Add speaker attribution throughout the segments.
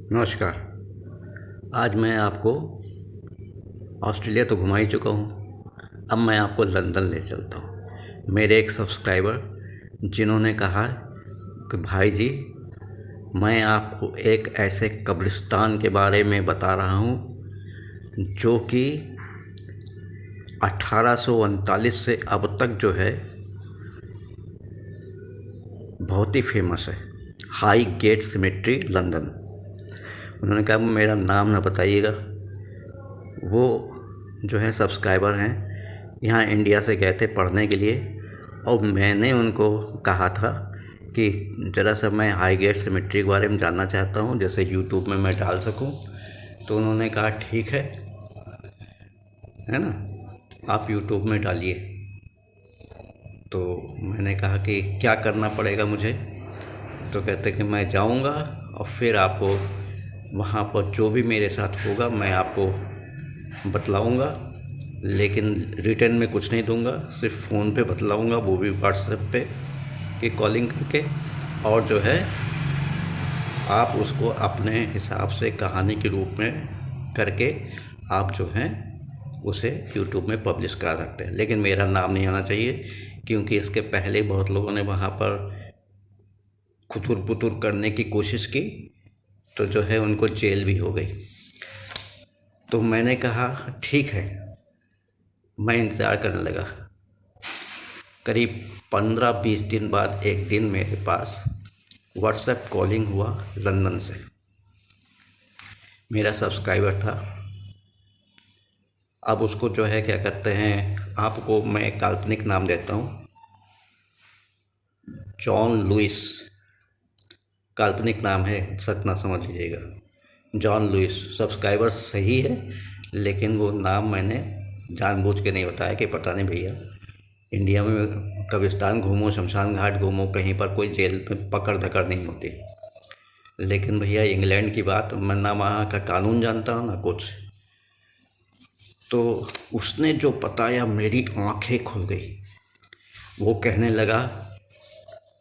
Speaker 1: नमस्कार। आज मैं आपको ऑस्ट्रेलिया तो घुमा ही चुका हूँ। अब मैं आपको लंदन ले चलता हूँ। मेरे एक सब्सक्राइबर जिन्होंने कहा कि भाई जी, मैं आपको एक ऐसे कब्रिस्तान के बारे में बता रहा हूँ जो कि 1839 से अब तक जो है बहुत ही फेमस है। Highgate Cemetery, London. उन्होंने कहा मेरा नाम ना बताइएगा। वो जो है सब्सक्राइबर हैं, यहाँ इंडिया से गए थे पढ़ने के लिए, और मैंने उनको कहा था कि ज़रा सा मैं हाई गेट सिमेट्री के बारे में जानना चाहता हूँ, जैसे यूट्यूब में मैं डाल सकूँ। तो उन्होंने कहा ठीक है ना, आप यूट्यूब में डालिए। तो मैंने कहा कि क्या करना पड़ेगा मुझे। तो कहते कि मैं जाऊंगा और फिर आपको वहाँ पर जो भी मेरे साथ होगा मैं आपको बतलाऊंगा, लेकिन रिटर्न में कुछ नहीं दूंगा, सिर्फ फ़ोन पे बतलाऊंगा, वो भी व्हाट्सएप पे कि कॉलिंग करके। और जो है आप उसको अपने हिसाब से कहानी के रूप में करके आप जो हैं उसे यूट्यूब में पब्लिश करा सकते हैं, लेकिन मेरा नाम नहीं आना चाहिए, क्योंकि इसके पहले बहुत लोगों ने वहाँ पर खुतुर पुतुर करने की कोशिश की, तो जो है उनको जेल भी हो गई। तो मैंने कहा ठीक है, मैं इंतज़ार करने लगा। करीब 15-20 दिन बाद एक दिन मेरे पास व्हाट्सएप कॉलिंग हुआ लंदन से। मेरा सब्सक्राइबर था। अब उसको जो है क्या कहते हैं, आपको मैं काल्पनिक नाम देता हूँ, जॉन लुइस। काल्पनिक नाम है, सच ना समझ लीजिएगा। जॉन लुइस सब्सक्राइबर सही है, लेकिन वो नाम मैंने जानबूझ के नहीं बताया कि पता नहीं भैया, इंडिया में कब्रिस्तान घूमो, शमशान घाट घूमो, कहीं पर कोई जेल में पकड़ धकड़ नहीं होती। लेकिन भैया इंग्लैंड की बात, मैं ना वहाँ का कानून जानता हूँ ना कुछ। तो उसने जो बताया मेरी आंखें खुल गई। वो कहने लगा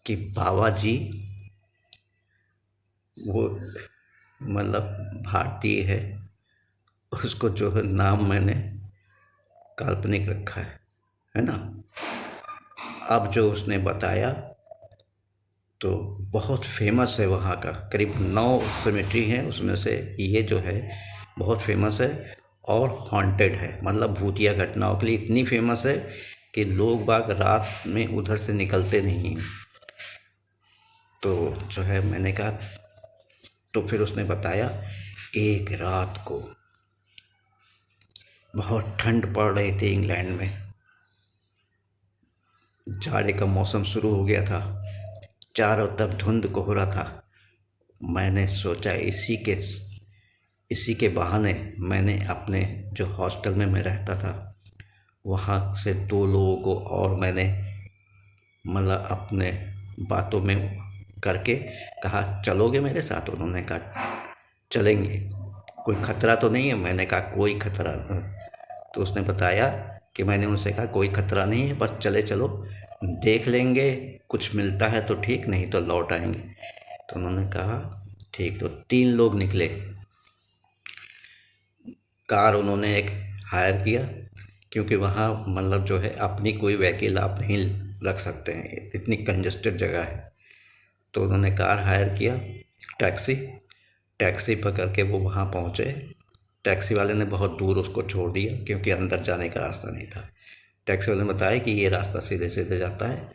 Speaker 1: कि बाबा जी, वो मतलब भारतीय है, उसको जो है नाम मैंने काल्पनिक रखा है ना। अब जो उसने बताया तो बहुत फेमस है वहाँ का, करीब 9 सेमेट्री हैं, उसमें से ये जो है बहुत फेमस है और हॉन्टेड है, मतलब भूतिया घटनाओं के लिए इतनी फेमस है कि लोग बाग रात में उधर से निकलते नहीं हैं। तो जो है मैंने कहा, तो फिर उसने बताया एक रात को बहुत ठंड पड़ रही थी इंग्लैंड में, जाड़े का मौसम शुरू हो गया था, चारों तरफ धुंध कोहरा था। मैंने सोचा इसी के बहाने मैंने अपने जो हॉस्टल में मैं रहता था वहाँ से 2 लोगों को और मैंने मतलब अपने बातों में करके कहा चलोगे मेरे साथ। उन्होंने कहा चलेंगे, कोई खतरा तो नहीं है। मैंने कहा कोई खतरा नहीं। तो उसने बताया कि मैंने उनसे कहा कोई खतरा नहीं है, बस चले चलो, देख लेंगे, कुछ मिलता है तो ठीक, नहीं तो लौट आएंगे। तो उन्होंने कहा ठीक। तो 3 लोग निकले। कार उन्होंने एक हायर किया, क्योंकि वहाँ मतलब जो है अपनी कोई व्हीकल आप नहीं रख सकते हैं, इतनी कंजस्टेड जगह है। तो उन्होंने कार हायर किया, टैक्सी टैक्सी पकड़ के वो वहाँ पहुँचे। टैक्सी वाले ने बहुत दूर उसको छोड़ दिया, क्योंकि अंदर जाने का रास्ता नहीं था। टैक्सी वाले ने बताया कि ये रास्ता सीधे सीधे जाता है,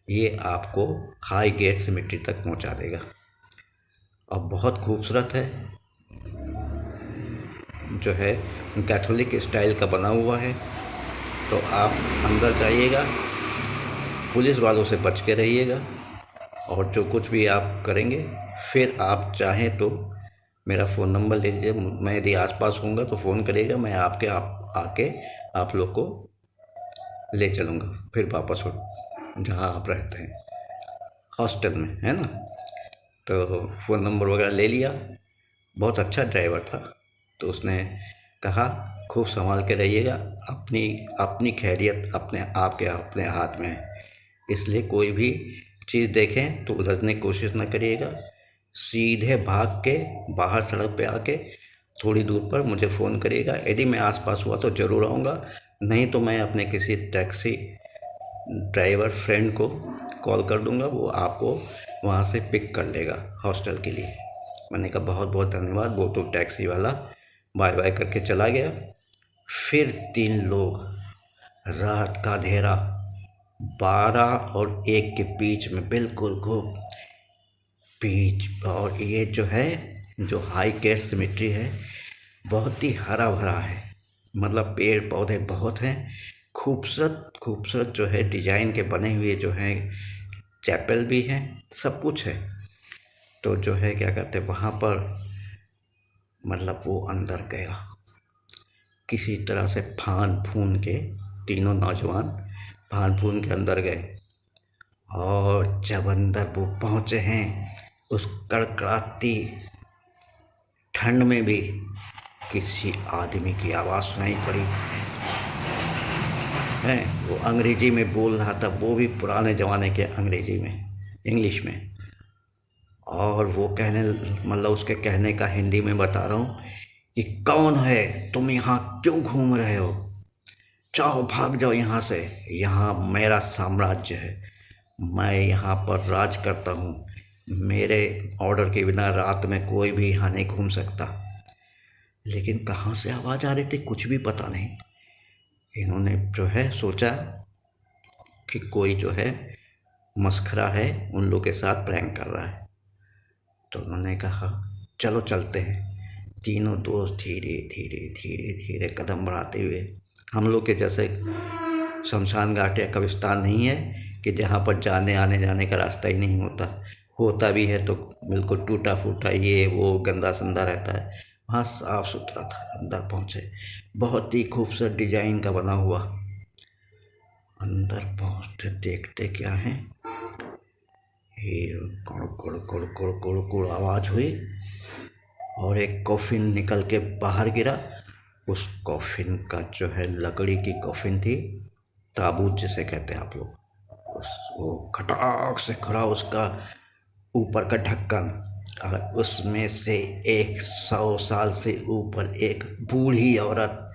Speaker 1: ये आपको हाई गेट सिमेट्री तक पहुँचा देगा। अब बहुत खूबसूरत है, जो है कैथोलिक स्टाइल का बना हुआ है। तो आप अंदर जाइएगा, पुलिस वालों से बच के रहिएगा, और जो कुछ भी आप करेंगे, फिर आप चाहें तो मेरा फ़ोन नंबर ले लीजिए। मैं यदि आसपास होऊंगा तो फ़ोन करिएगा, मैं आके आप लोग को ले चलूँगा फिर वापस हो जहाँ आप रहते हैं, हॉस्टल में, है ना। तो फ़ोन नंबर वगैरह ले लिया। बहुत अच्छा ड्राइवर था। तो उसने कहा खूब संभाल के रहिएगा, अपनी अपनी खैरियत अपने हाथ में है, इसलिए कोई भी चीज़ देखें तो उलझने की कोशिश ना करिएगा, सीधे भाग के बाहर सड़क पे आके थोड़ी दूर पर मुझे फ़ोन करिएगा। यदि मैं आसपास हुआ तो ज़रूर आऊँगा, नहीं तो मैं अपने किसी टैक्सी ड्राइवर फ्रेंड को कॉल कर दूँगा, वो आपको वहाँ से पिक कर लेगा हॉस्टल के लिए। मैंने कहा बहुत बहुत धन्यवाद। वो तो टैक्सी वाला बाय बाय करके चला गया। फिर 3 लोग, रात का अंधेरा, 12 और 1 के बीच में बिल्कुल घूम बीच, और ये जो है जो हाई कैट सिमेट्री है बहुत ही हरा भरा है, मतलब पेड़ पौधे बहुत हैं, खूबसूरत खूबसूरत जो है डिजाइन के बने हुए जो हैं चैपल भी हैं, सब कुछ है। तो जो है क्या कहते हैं वहाँ पर, मतलब वो अंदर गया किसी तरह से फान फून के, तीनों नौजवान फान फून के अंदर गए। और जब अंदर वो पहुँचे हैं, उस कड़कड़ाती ठंड में भी किसी आदमी की आवाज़ सुनाई पड़ी है। वो अंग्रेजी में बोल रहा था, वो भी पुराने ज़माने के अंग्रेजी में, इंग्लिश में। और वो कहने, मतलब उसके कहने का हिंदी में बता रहा हूँ कि कौन है तुम, यहाँ क्यों घूम रहे हो, जाओ भाग जाओ यहाँ से, यहाँ मेरा साम्राज्य है, मैं यहाँ पर राज करता हूँ, मेरे ऑर्डर के बिना रात में कोई भी यहाँ नहीं घूम सकता। लेकिन कहाँ से आवाज़ आ रही थी कुछ भी पता नहीं। इन्होंने जो है सोचा कि कोई जो है मस्खरा है, उन लोग के साथ प्रैंक कर रहा है। तो उन्होंने कहा चलो चलते हैं। तीनों दोस्त धीरे धीरे धीरे धीरे कदम बढ़ाते हुए, हम लोग के जैसे शमशान घाट या कब्रिस्तान नहीं है कि जहाँ पर जाने आने जाने का रास्ता ही नहीं होता, होता भी है तो बिल्कुल टूटा फूटा, ये वो गंदा संदा रहता है। वहाँ साफ सुथरा था। अंदर पहुँचे, बहुत ही खूबसूरत डिजाइन का बना हुआ। अंदर पहुँचते देखते क्या है, ये कुड़ कुड़ कुड़ कुड़ कुड़ कुड़ आवाज़ हुई और एक कॉफिन निकल के बाहर गिरा। उस कॉफिन का जो है लकड़ी की कॉफिन थी, ताबूत जिसे कहते हैं आप लोग, वो खटाक से खुला उसका ऊपर का ढक्कन, और उसमें से 100 साल से ऊपर एक बूढ़ी औरत,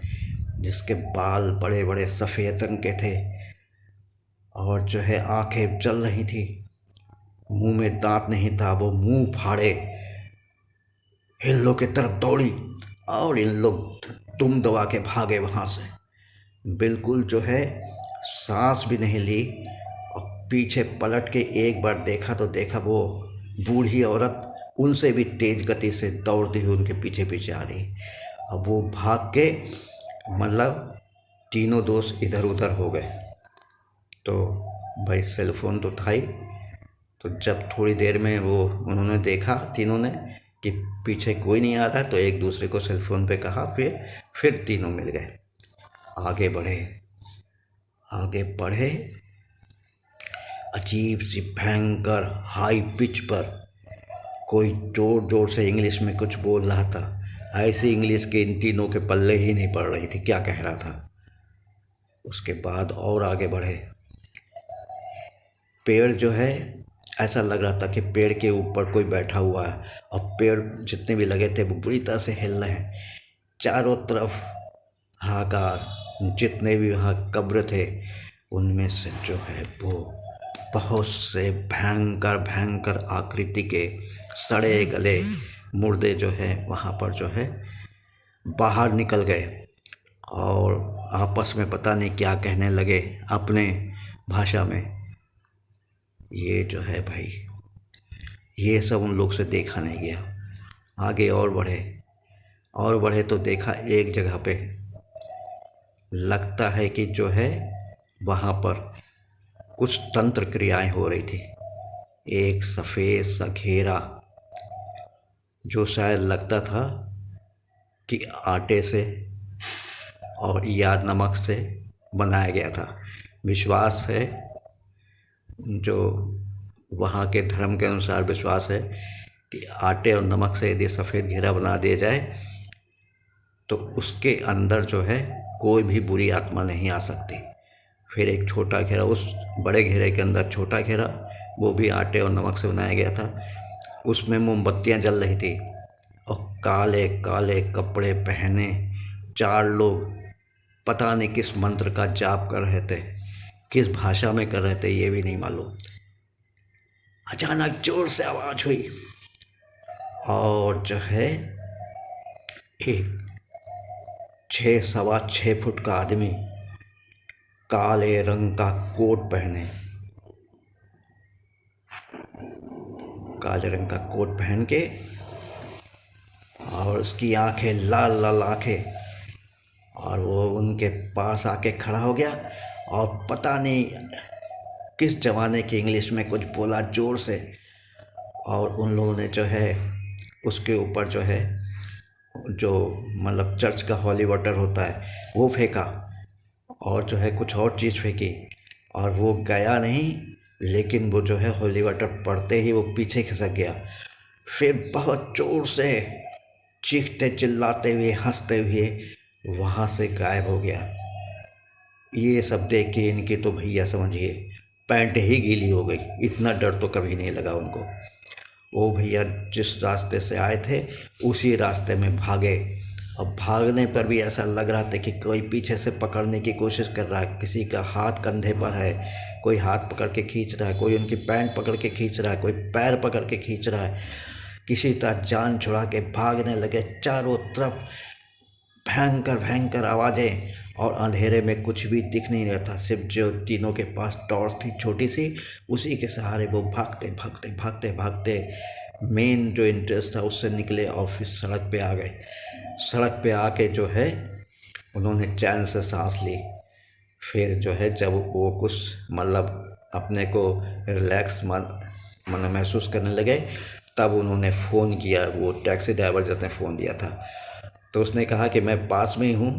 Speaker 1: जिसके बाल बड़े बड़े सफ़ेद रंग के थे और जो है आंखें जल रही थी, मुंह में दांत नहीं था, वो मुंह फाड़े इन लोग की तरफ दौड़ी और इन लोग दुम दबा के भागे वहाँ से। बिल्कुल जो है सांस भी नहीं ली, और पीछे पलट के एक बार देखा तो देखा वो बूढ़ी औरत उनसे भी तेज गति से दौड़ती हुई उनके पीछे पीछे आ रही। अब वो भाग के, मतलब तीनों दोस्त इधर उधर हो गए। तो भाई सेलफोन तो था ही, तो जब थोड़ी देर में वो उन्होंने देखा तीनों ने कि पीछे कोई नहीं आ रहा, तो एक दूसरे को सेलफोन पे कहा, फिर तीनों मिल गए। आगे बढ़े आगे बढ़े, अजीब सी भयंकर हाई पिच पर कोई जोर जोर से इंग्लिश में कुछ बोल रहा था। ऐसी इंग्लिश के इन तीनों के पल्ले ही नहीं पड़ रही थी क्या कह रहा था। उसके बाद और आगे बढ़े, पेड़ जो है ऐसा लग रहा था कि पेड़ के ऊपर कोई बैठा हुआ है, और पेड़ जितने भी लगे थे वो बुरी तरह से हिल रहे हैं। चारों तरफ हाहाकार, जितने भी वहाँ कब्र थे उनमें से जो है वो बहुत से भयंकर भयंकर आकृति के सड़े गले मुर्दे जो है वहाँ पर जो है बाहर निकल गए, और आपस में पता नहीं क्या कहने लगे अपने भाषा में। ये जो है भाई, ये सब उन लोग से देखा नहीं गया। आगे और बढ़े तो देखा एक जगह पे, लगता है कि जो है वहाँ पर कुछ तंत्र क्रियाएं हो रही थी। एक सफ़ेद सा घेरा जो शायद लगता था कि आटे से और या नमक से बनाया गया था। विश्वास है, जो वहाँ के धर्म के अनुसार विश्वास है कि आटे और नमक से यदि सफ़ेद घेरा बना दिया जाए तो उसके अंदर जो है कोई भी बुरी आत्मा नहीं आ सकती। फिर एक छोटा घेरा, उस बड़े घेरे के अंदर छोटा घेरा, वो भी आटे और नमक से बनाया गया था। उसमें मोमबत्तियां जल रही थी और काले काले कपड़े पहने 4 लोग पता नहीं किस मंत्र का जाप कर रहे थे, किस भाषा में कर रहे थे ये भी नहीं मालूम। अचानक जोर से आवाज़ हुई और जो है एक 6 सवा 6 फुट का आदमी काले रंग का कोट पहने, काले रंग का कोट पहन के, और उसकी आंखें लाल लाल आंखें, और वो उनके पास आके खड़ा हो गया और पता नहीं किस ज़माने की इंग्लिश में कुछ बोला ज़ोर से, और उन लोगों ने जो है उसके ऊपर जो है जो मतलब चर्च का हॉली वाटर होता है वो फेंका, और जो है कुछ और चीज़ फेंकी, और वो गया नहीं, लेकिन वो जो है हॉली वाटर पड़ते ही वो पीछे खिसक गया। फिर बहुत ज़ोर से चीखते चिल्लाते हुए हंसते हुए वहाँ से गायब हो गया। ये सब देख के इनके तो भैया समझिए पैंट ही गीली हो गई, इतना डर तो कभी नहीं लगा उनको। वो भैया जिस रास्ते से आए थे उसी रास्ते में भागे, और भागने पर भी ऐसा लग रहा था कि कोई पीछे से पकड़ने की कोशिश कर रहा है, किसी का हाथ कंधे पर है, कोई हाथ पकड़ के खींच रहा है, कोई उनकी पैंट पकड़ के खींच रहा है, कोई पैर पकड़ के खींच रहा है। किसी तरह जान छुड़ा के भागने लगे। चारों तरफ भयंकर भयंकर आवाज़ें, और अंधेरे में कुछ भी दिख नहीं रहा था, सिर्फ जो तीनों के पास टॉर्च थी छोटी सी, उसी के सहारे वो भागते भागते भागते भागते मेन जो इंटरेस्ट था उससे निकले और फिर सड़क पे आ गए। सड़क पे आके जो है उन्होंने चैन से सांस ली। फिर जो है जब वो कुछ मतलब अपने को रिलैक्स मन महसूस करने लगे, तब उन्होंने फ़ोन किया, वो टैक्सी ड्राइवर जिसने फ़ोन दिया था, तो उसने कहा कि मैं पास में ही हूँ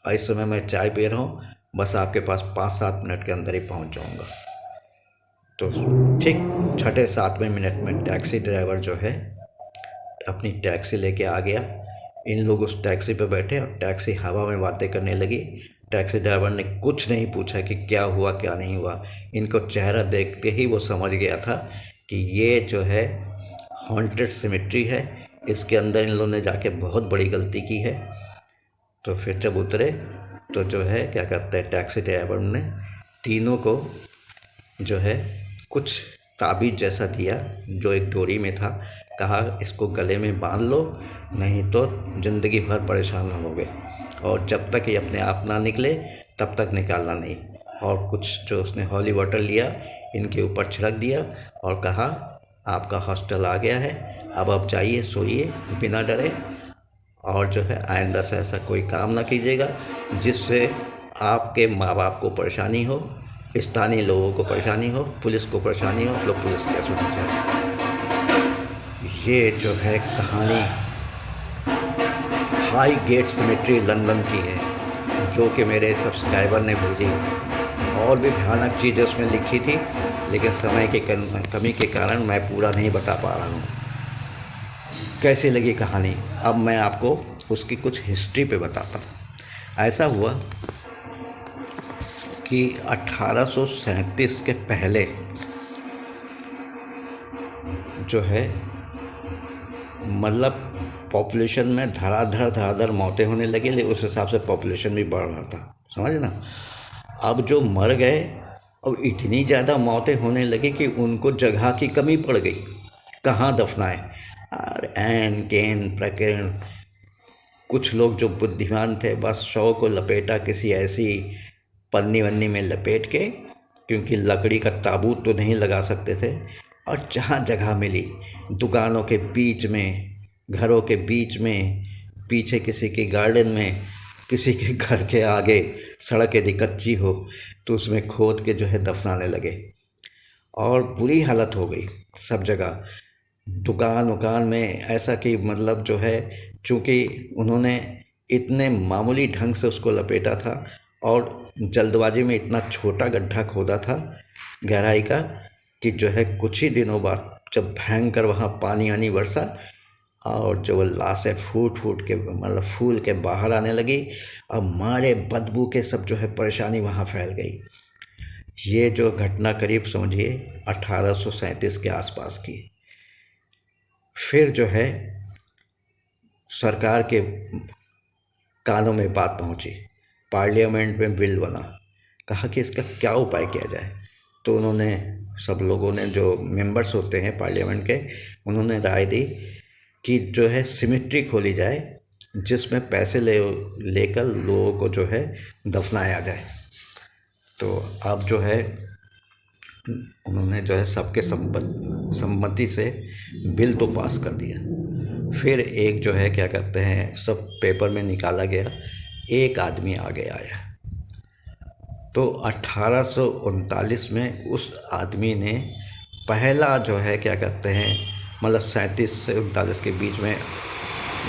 Speaker 1: और इस समय मैं चाय पी रहा हूँ, बस आपके पास 5-7 मिनट के अंदर ही पहुँच जाऊँगा। तो ठीक 6-7वें मिनट में टैक्सी ड्राइवर जो है अपनी टैक्सी लेके आ गया। इन लोग उस टैक्सी पे बैठे और टैक्सी हवा में बातें करने लगी। टैक्सी ड्राइवर ने कुछ नहीं पूछा कि क्या हुआ क्या नहीं हुआ, इनको चेहरा देखते ही वो समझ गया था कि ये जो है हॉन्टेड सिमेट्री है, इसके अंदर इन लोगों ने जाके बहुत बड़ी गलती की है। तो फिर जब उतरे तो जो है क्या कहते हैं टैक्सी ड्राइवर ने तीनों को जो है कुछ ताबीज़ जैसा दिया जो एक डोरी में था, कहा इसको गले में बांध लो नहीं तो ज़िंदगी भर परेशान होगे, और जब तक ये अपने आप ना निकले तब तक निकालना नहीं। और कुछ जो उसने हॉली वाटर लिया इनके ऊपर छिड़क दिया और कहा आपका हॉस्टल आ गया है, अब आप जाइए सोइए बिना डरे, और जो है आइंदा से ऐसा कोई काम ना कीजिएगा जिससे आपके माँ बाप को परेशानी हो, स्थानीय लोगों को परेशानी हो, पुलिस को परेशानी हो, आप लोग पुलिस केस में हो जाए। ये जो है कहानी हाई गेट सिमेट्री लंदन की है, जो कि मेरे सब्सक्राइबर ने भेजी। और भी भयानक चीज़ें उसमें लिखी थी, लेकिन समय की कमी के कारण मैं पूरा नहीं बता पा रहा हूँ। कैसी लगी कहानी, अब मैं आपको उसकी कुछ हिस्ट्री पे बताता हूँ। ऐसा हुआ कि 1837 के पहले जो है मतलब पॉपुलेशन में धड़ाधड़ मौतें होने लगी, लेकिन उस हिसाब से पॉपुलेशन भी बढ़ रहा था, समझे ना। अब जो मर गए अब इतनी ज़्यादा मौतें होने लगी कि उनको जगह की कमी पड़ गई, कहाँ दफनाएं। और एन केन प्रकरण कुछ लोग जो बुद्धिमान थे बस शव को लपेटा किसी ऐसी पन्नी वन्नी में लपेट के, क्योंकि लकड़ी का ताबूत तो नहीं लगा सकते थे, और जहाँ जगह मिली दुकानों के बीच में, घरों के बीच में, पीछे किसी के गार्डन में, किसी के घर के आगे सड़क यदि कच्ची हो तो उसमें खोद के जो है दफनाने लगे। और बुरी हालत हो गई सब जगह, दुकान उकान में, ऐसा कि मतलब जो है चूँकि उन्होंने इतने मामूली ढंग से उसको लपेटा था और जल्दबाजी में इतना छोटा गड्ढा खोदा था गहराई का कि जो है कुछ ही दिनों बाद जब भयंकर वहाँ पानी आनी बरसा और जो लाशें फूट फूट के मतलब फूल के बाहर आने लगी और मारे बदबू के सब जो है परेशानी वहाँ फैल गई। ये जो घटना करीब समझिए 1837 के आसपास की। फिर जो है सरकार के कानों में बात पहुंची, पार्लियामेंट में बिल बना, कहा कि इसका क्या उपाय किया जाए। तो उन्होंने, सब लोगों ने, जो मेंबर्स होते हैं पार्लियामेंट के, उन्होंने राय दी कि जो है सिमेट्री खोली जाए, जिसमें पैसे लेकर लोगों को जो है दफनाया जाए। तो अब जो है उन्होंने जो है सबके सम्मति से बिल तो पास कर दिया। फिर एक जो है क्या कहते हैं, सब पेपर में निकाला गया, एक आदमी आगे आया। तो 1839 में उस आदमी ने पहला जो है क्या कहते हैं, मतलब 37 से 39 के बीच में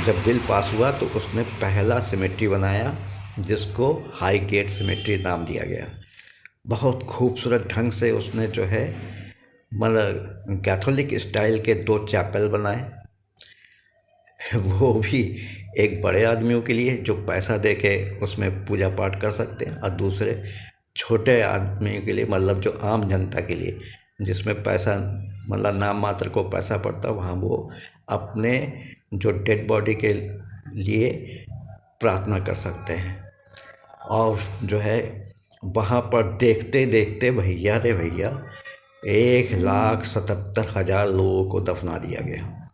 Speaker 1: जब बिल पास हुआ, तो उसने पहला सिमेट्री बनाया, जिसको हाईगेट सिमेट्री नाम दिया गया। बहुत खूबसूरत ढंग से उसने जो है, मतलब कैथोलिक स्टाइल के 2 चैपल बनाए, वो भी एक बड़े आदमियों के लिए जो पैसा दे के उसमें पूजा पाठ कर सकते हैं, और दूसरे छोटे आदमियों के लिए, मतलब जो आम जनता के लिए, जिसमें पैसा, मतलब नाम मात्र को पैसा पड़ता, वहाँ वो अपने जो डेड बॉडी के लिए प्रार्थना कर सकते हैं। और जो है वहाँ पर देखते देखते भैया रे भैया 1,77,000 लोगों को दफना दिया गया।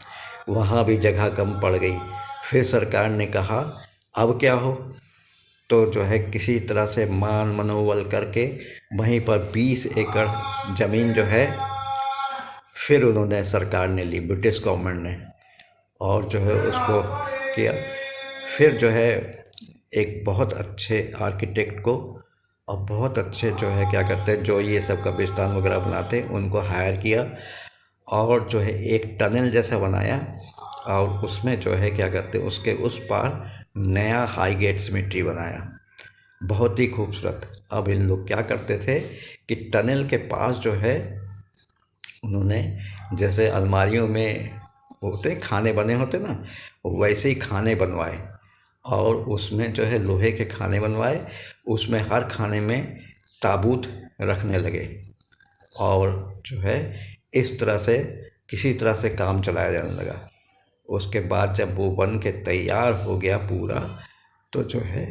Speaker 1: वहाँ भी जगह कम पड़ गई। फिर सरकार ने कहा अब क्या हो, तो जो है किसी तरह से मान मनोबल करके वहीं पर 20 एकड़ ज़मीन जो है फिर उन्होंने, सरकार ने ली, ब्रिटिश गवर्नमेंट ने, और जो है उसको किया। फिर जो है एक बहुत अच्छे आर्किटेक्ट को और बहुत अच्छे जो है क्या कहते हैं, जो ये सब कब्रिस्तान वगैरह बनाते हैं, उनको हायर किया, और जो है एक टनल जैसा बनाया, और उसमें जो है क्या कहते हैं, उसके उस पार नया हाईगेट सिमेट्री बनाया, बहुत ही खूबसूरत। अब इन लोग क्या करते थे कि टनल के पास जो है उन्होंने, जैसे अलमारियों में होते खाने बने होते ना, वैसे ही खाने बनवाए, और उसमें जो है लोहे के खाने बनवाए, उसमें हर खाने में ताबूत रखने लगे, और जो है इस तरह से किसी तरह से काम चलाया जाने लगा। उसके बाद जब वो बन के तैयार हो गया पूरा, तो जो है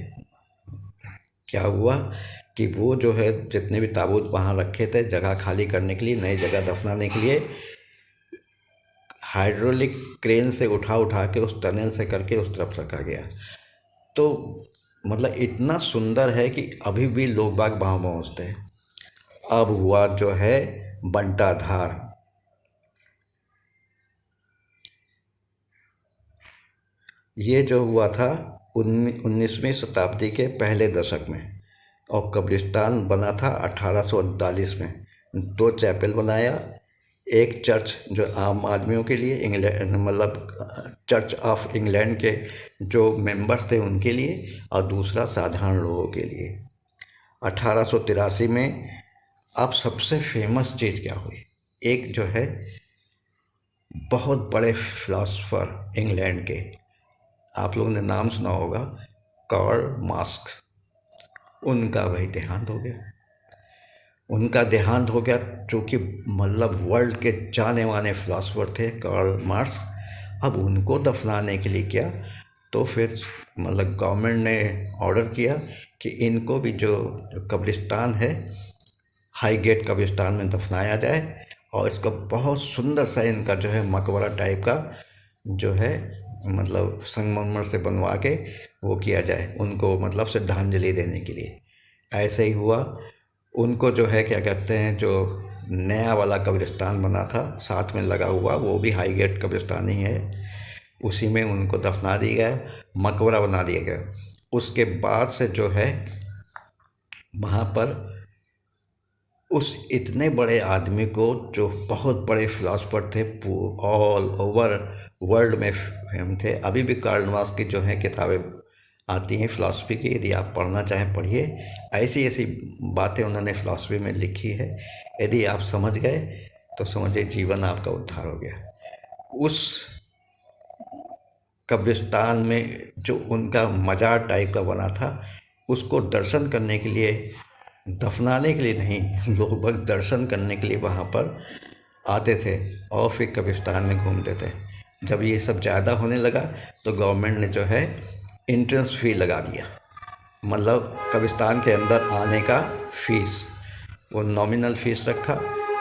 Speaker 1: क्या हुआ कि वो जो है जितने भी ताबूत वहाँ रखे थे, जगह खाली करने के लिए, नई जगह दफनाने के लिए, हाइड्रोलिक क्रेन से उठा उठा के उस टनल से करके उस तरफ रखा गया। तो मतलब इतना सुंदर है कि अभी भी लोग बाग वहाँ पहुँचते हैं। अब हुआ जो है बंटा धार। ये जो हुआ था 19वीं शताब्दी के पहले दशक में, और कब्रिस्तान बना था 1839 में। 2 चैपल बनाया, एक चर्च जो आम आदमियों के लिए, इंग्लैंड मतलब चर्च ऑफ इंग्लैंड के जो मेंबर्स थे उनके लिए, और दूसरा साधारण लोगों के लिए। 1883 में अब सबसे फेमस चीज़ क्या हुई, एक जो है बहुत बड़े फिलोसोफर इंग्लैंड के, आप लोगों ने नाम सुना होगा, कार्ल मार्क्स, उनका भाई देहांत हो गया। उनका देहांत हो गया, चूँकि मतलब वर्ल्ड के जाने माने फिलोसोफर थे कार्ल मार्क्स। अब उनको दफनाने के लिए क्या, तो फिर मतलब गवर्नमेंट ने ऑर्डर किया कि इनको भी जो कब्रिस्तान है, हाईगेट कब्रिस्तान में दफनाया जाए, और इसका बहुत सुंदर सा इनका जो है मकबरा टाइप का जो है, मतलब संगमरमर से बनवा के वो किया जाए, उनको मतलब श्रद्धांजलि देने के लिए। ऐसे ही हुआ। उनको जो है क्या कहते हैं, जो नया वाला कब्रिस्तान बना था साथ में लगा हुआ, वो भी हाईगेट कब्रिस्तान ही है, उसी में उनको दफना दिया गया, मकबरा बना दिया गया। उसके बाद से जो है वहाँ पर उस इतने बड़े आदमी को, जो बहुत बड़े फिलोसोफर थे, ऑल ओवर वर्ल्ड में फेम थे। अभी भी कार्ल मार्क्स की जो है किताबें आती हैं फिलॉसफी की, यदि आप पढ़ना चाहें पढ़िए। ऐसी ऐसी बातें उन्होंने फिलॉसफी में लिखी है, यदि आप समझ गए तो समझिए जीवन आपका उद्धार हो गया। उस कब्रिस्तान में जो उनका मज़ार टाइप का बना था, उसको दर्शन करने के लिए, दफनाने के लिए नहीं, लोग दर्शन करने के लिए वहाँ पर आते थे, और फिर कब्रिस्तान में घूमते थे। जब ये सब ज़्यादा होने लगा तो गवर्नमेंट ने जो है एंट्रेंस फ़ी लगा दिया, मतलब कब्रिस्तान के अंदर आने का फ़ीस, वो नॉमिनल फ़ीस रखा,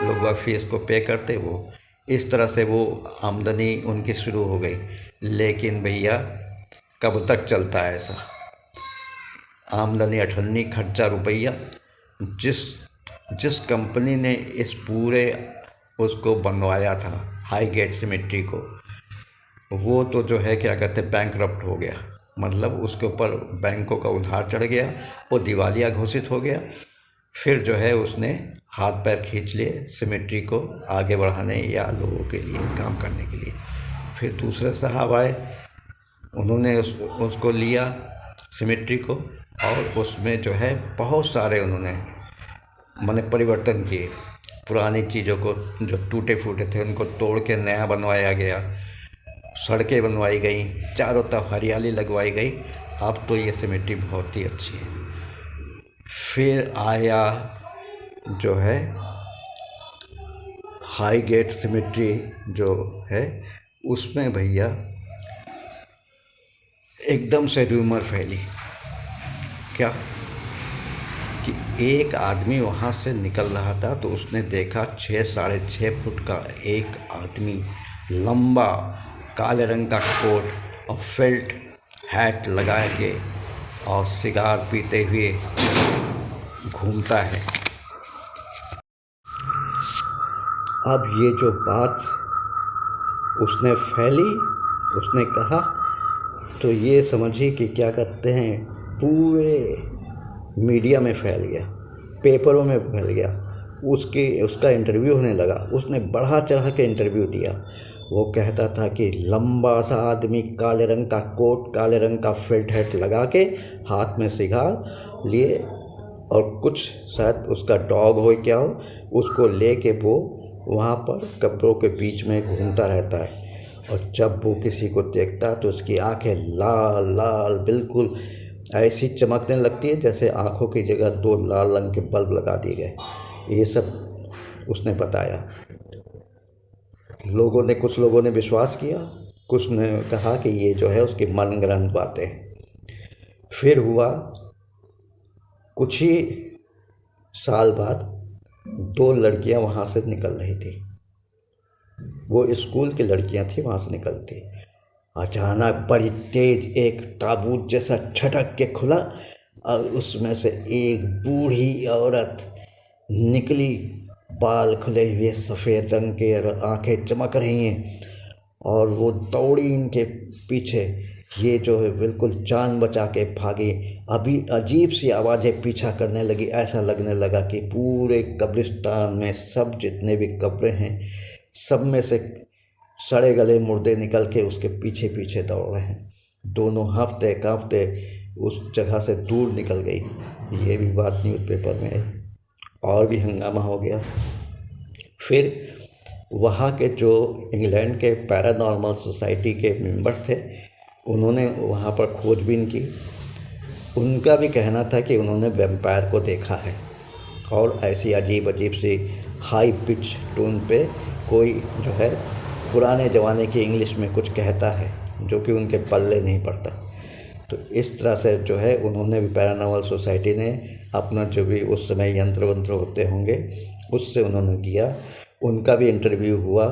Speaker 1: लोग वह फ़ीस को पे करते, वो इस तरह से वो आमदनी उनकी शुरू हो गई। लेकिन भैया कब तक चलता है ऐसा? आमदनी अठन्नी खर्चा रुपया। जिस जिस कंपनी ने इस पूरे उसको बनवाया था हाई गेट सिमेट्री को, वो तो जो है क्या कहते हैं बैंकरप्ट हो गया, मतलब उसके ऊपर बैंकों का उधार चढ़ गया, वो दिवालिया घोषित हो गया। फिर जो है उसने हाथ पैर खींच लिए सिमेट्री को आगे बढ़ाने या लोगों के लिए काम करने के लिए। फिर दूसरे साहब आए, उन्होंने उसको लिया सिमेट्री को, और उसमें जो है बहुत सारे उन्होंने माने परिवर्तन किए। पुरानी चीज़ों को जो टूटे फूटे थे उनको तोड़ के नया बनवाया गया, सड़कें बनवाई गई, चारों तरफ हरियाली लगवाई गई। अब तो ये सिमेट्री बहुत ही अच्छी है। फिर आया जो है हाई गेट सिमेट्री जो है, उसमें भैया एकदम से र्यूमर फैली क्या कि एक आदमी वहाँ से निकल रहा था तो उसने देखा 6-6.5 फुट का एक आदमी, लंबा काले रंग का कोट और फेल्ट हैट लगा के और सिगार पीते हुए घूमता है। अब ये जो बात उसने फैली, उसने कहा, तो ये समझिए कि क्या कहते हैं पूरे मीडिया में फैल गया, पेपरों में फैल गया। उसका इंटरव्यू होने लगा, उसने बढ़ा चढ़ा के इंटरव्यू दिया। वो कहता था कि लंबा सा आदमी, काले रंग का कोट, काले रंग का फेल्ट हैट लगा के, हाथ में सिगार लिए, और कुछ शायद उसका डॉग हो क्या हो, उसको ले के वो वहाँ पर कब्रों के बीच में घूमता रहता है। और जब वो किसी को देखता तो उसकी आंखें लाल लाल बिल्कुल ऐसी चमकने लगती है जैसे आँखों की जगह 2 लाल रंग के बल्ब लगा दिए गए। ये सब उसने बताया। कुछ लोगों ने विश्वास किया, कुछ ने कहा कि ये जो है उसकी मनगढ़ंत बातें। फिर हुआ कुछ ही साल बाद 2 लड़कियां वहाँ से निकल रही थी, वो स्कूल की लड़कियां थी, वहाँ से निकलती। अचानक बड़ी तेज एक ताबूत जैसा छटक के खुला और उसमें से एक बूढ़ी औरत निकली, बाल खुले हुए सफ़ेद रंग के, आंखें चमक रही हैं, और वो दौड़ी इनके पीछे। ये जो है बिल्कुल जान बचा के भागी। अभी अजीब सी आवाज़ें पीछा करने लगी, ऐसा लगने लगा कि पूरे कब्रिस्तान में सब जितने भी कब्रें हैं सब में से सड़े गले मुर्दे निकल के उसके पीछे पीछे दौड़ रहे हैं। दोनों हफ्ते कांपते उस जगह से दूर निकल गई। ये भी बात न्यूज़पेपर में आई, और भी हंगामा हो गया। फिर वहाँ के जो इंग्लैंड के पैरानॉर्मल सोसाइटी के मेंबर्स थे, उन्होंने वहाँ पर खोजबीन की। उनका भी कहना था कि उन्होंने वैम्पायर को देखा है, और ऐसी अजीब अजीब सी हाई पिच टोन पे कोई जो है पुराने ज़माने की इंग्लिश में कुछ कहता है जो कि उनके पल्ले नहीं पड़ता। तो इस तरह से जो है उन्होंने भी पैरानॉर्मल सोसाइटी ने अपना जो भी उस समय यंत्र वंत्र होते होंगे उससे उन्होंने किया। उनका भी इंटरव्यू हुआ,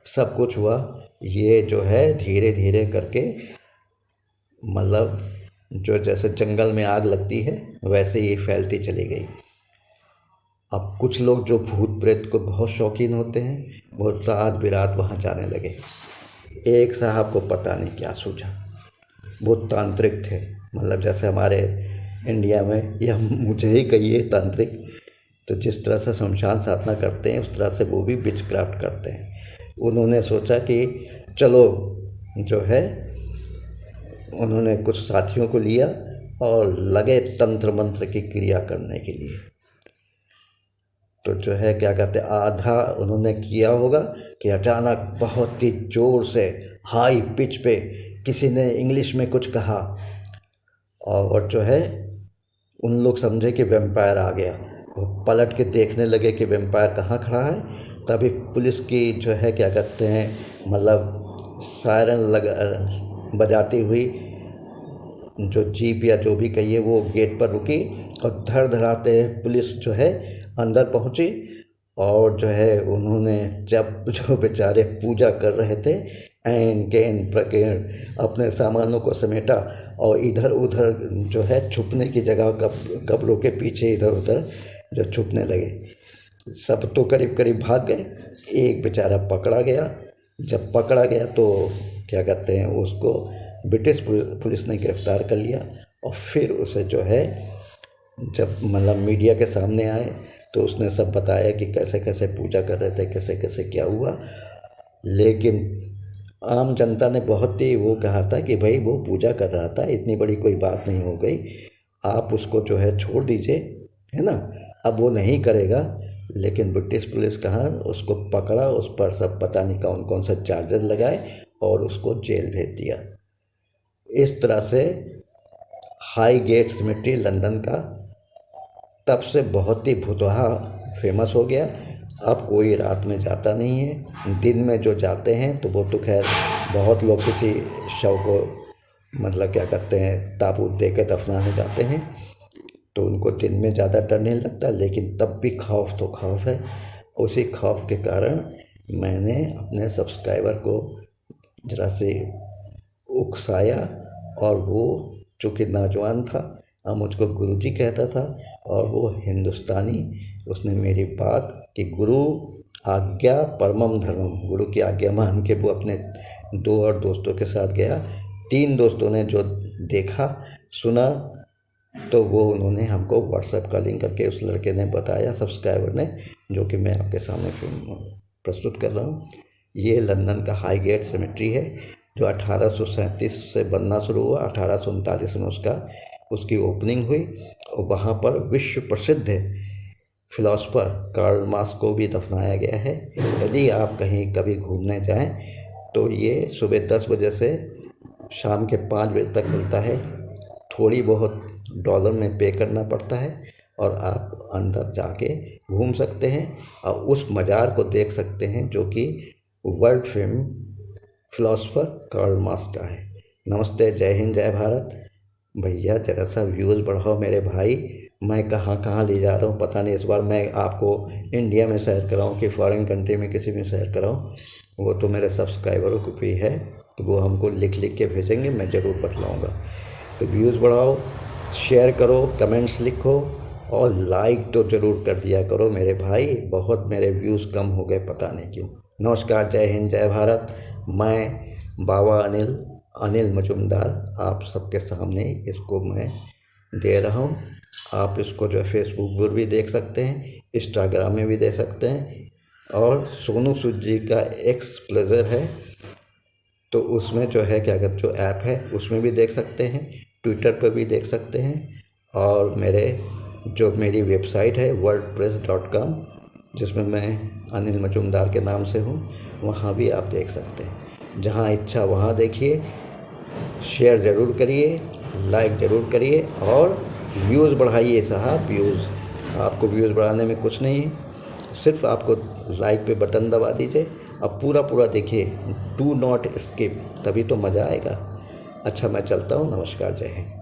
Speaker 1: सब कुछ हुआ। ये जो है धीरे धीरे करके मतलब जो जैसे जंगल में आग लगती है वैसे ही फैलती चली गई। अब कुछ लोग जो भूत प्रेत को बहुत शौकीन होते हैं वो रात बिरात वहाँ जाने लगे। एक साहब को पता नहीं क्या सूझा, वो तांत्रिक थे, मतलब जैसे हमारे इंडिया में, या मुझे ही कहिए तांत्रिक, तो जिस तरह से शमशान साधना करते हैं उस तरह से वो भी विच क्राफ्ट करते हैं। उन्होंने सोचा कि चलो जो है, उन्होंने कुछ साथियों को लिया और लगे तंत्र मंत्र की क्रिया करने के लिए। तो जो है क्या कहते हैं, आधा उन्होंने किया होगा कि अचानक बहुत ही ज़ोर से हाई पिच पे किसी ने इंग्लिश में कुछ कहा, और जो है उन लोग समझे कि वैम्पायर आ गया। वो पलट के देखने लगे कि वैम्पायर कहाँ खड़ा है। तभी पुलिस की जो है क्या कहते हैं मतलब सायरन लगा बजाती हुई जो जीप या जो भी कहिए वो गेट पर रुकी और धड़ धड़ाते पुलिस जो है अंदर पहुंची। और जो है उन्होंने जब जो बेचारे पूजा कर रहे थे ऐन कैन प्रकेण अपने सामानों को समेटा और इधर उधर जो है छुपने की जगह कब्रों के पीछे इधर उधर जो छुपने लगे। सब तो करीब करीब भाग गए, एक बेचारा पकड़ा गया। जब पकड़ा गया तो क्या कहते हैं उसको ब्रिटिश पुलिस ने गिरफ्तार कर लिया। और फिर उसे जो है जब मतलब मीडिया के सामने आए तो उसने सब बताया कि कैसे कैसे पूजा कर रहे थे, कैसे कैसे क्या हुआ। लेकिन आम जनता ने बहुत ही वो कहा था कि भाई वो पूजा कर रहा था, इतनी बड़ी कोई बात नहीं हो गई, आप उसको जो है छोड़ दीजिए, है ना। अब वो नहीं करेगा। लेकिन ब्रिटिश पुलिस कहाँ उसको पकड़ा, उस पर सब पता नहीं कौन कौन सा चार्जर लगाए और उसको जेल भेज दिया। इस तरह से हाईगेट सिमेट्री लंदन का तब से बहुत ही भुतहा फेमस हो गया। अब कोई रात में जाता नहीं है, दिन में जो जाते हैं तो वो तो खैर बहुत लोग किसी शव को मतलब क्या कहते हैं ताबूत दे के दफनाने जाते हैं तो उनको दिन में ज़्यादा डर नहीं लगता, लेकिन तब भी खौफ तो खौफ है। उसी खौफ के कारण मैंने अपने सब्सक्राइबर को ज़रा से उकसाया और वो चूँकि नौजवान था अब मुझको गुरुजी कहता था और वो हिंदुस्तानी, उसने मेरी बात कि गुरु आज्ञा परमम धर्मम, गुरु की आज्ञा मान के वो अपने 2 और दोस्तों के साथ गया। 3 दोस्तों ने जो देखा सुना तो वो उन्होंने हमको व्हाट्सएप कॉलिंग करके उस लड़के ने बताया, सब्सक्राइबर ने, जो कि मैं आपके सामने प्रस्तुत कर रहा हूँ। ये लंदन का हाईगेट सिमेट्री है जो 1837 से बनना शुरू हुआ। 1839 में उसकी ओपनिंग हुई और वहाँ पर विश्व प्रसिद्ध फिलोसफर कार्ल मार्क्स को भी दफनाया गया है। यदि आप कहीं कभी घूमने जाएं तो ये सुबह 10 बजे से शाम के 5 बजे तक मिलता है। थोड़ी बहुत डॉलर में पे करना पड़ता है और आप अंदर जाके घूम सकते हैं और उस मज़ार को देख सकते हैं जो कि world fame philosopher Karl Marx का है। नमस्ते, जय हिंद, जय भारत। भैया ज़रा सा व्यूज़ बढ़ाओ मेरे भाई। मैं कहाँ कहाँ ले जा रहा हूँ पता नहीं। इस बार मैं आपको इंडिया में शेयर कराऊँ कि फॉरेन कंट्री में किसी में शेयर कराऊँ, वो तो मेरे सब्सक्राइबरों को भी है कि वो हमको लिख के भेजेंगे, मैं ज़रूर बतलाऊँगा। तो व्यूज़ बढ़ाओ, शेयर करो, कमेंट्स लिखो और लाइक तो ज़रूर कर दिया करो मेरे भाई। बहुत मेरे व्यूज़ कम हो गए पता नहीं क्यों। नमस्कार, जय हिंद, जय भारत। मैं बाबा अनिल मजुमदार आप सबके सामने इसको मैं दे रहा हूँ। आप इसको जो है फेसबुक पर भी देख सकते हैं, इंस्टाग्राम में भी देख सकते हैं और सोनू सूद जी का एक्स प्लेजर है तो उसमें जो है क्या कहते जो ऐप है उसमें भी देख सकते हैं, ट्विटर पर भी देख सकते हैं और मेरी वेबसाइट है wordpress.com जिसमें मैं अनिल मजुमदार के नाम से हूँ, वहाँ भी आप देख सकते हैं। जहाँ इच्छा वहाँ देखिए, शेयर ज़रूर करिए, लाइक ज़रूर करिए और व्यूज़ बढ़ाइए साहब। आपको व्यूज़ बढ़ाने में कुछ नहीं, सिर्फ आपको लाइक पे बटन दबा दीजिए। अब पूरा देखिए, डू नॉट स्किप, तभी तो मज़ा आएगा। अच्छा, मैं चलता हूँ। नमस्कार, जय हिंद।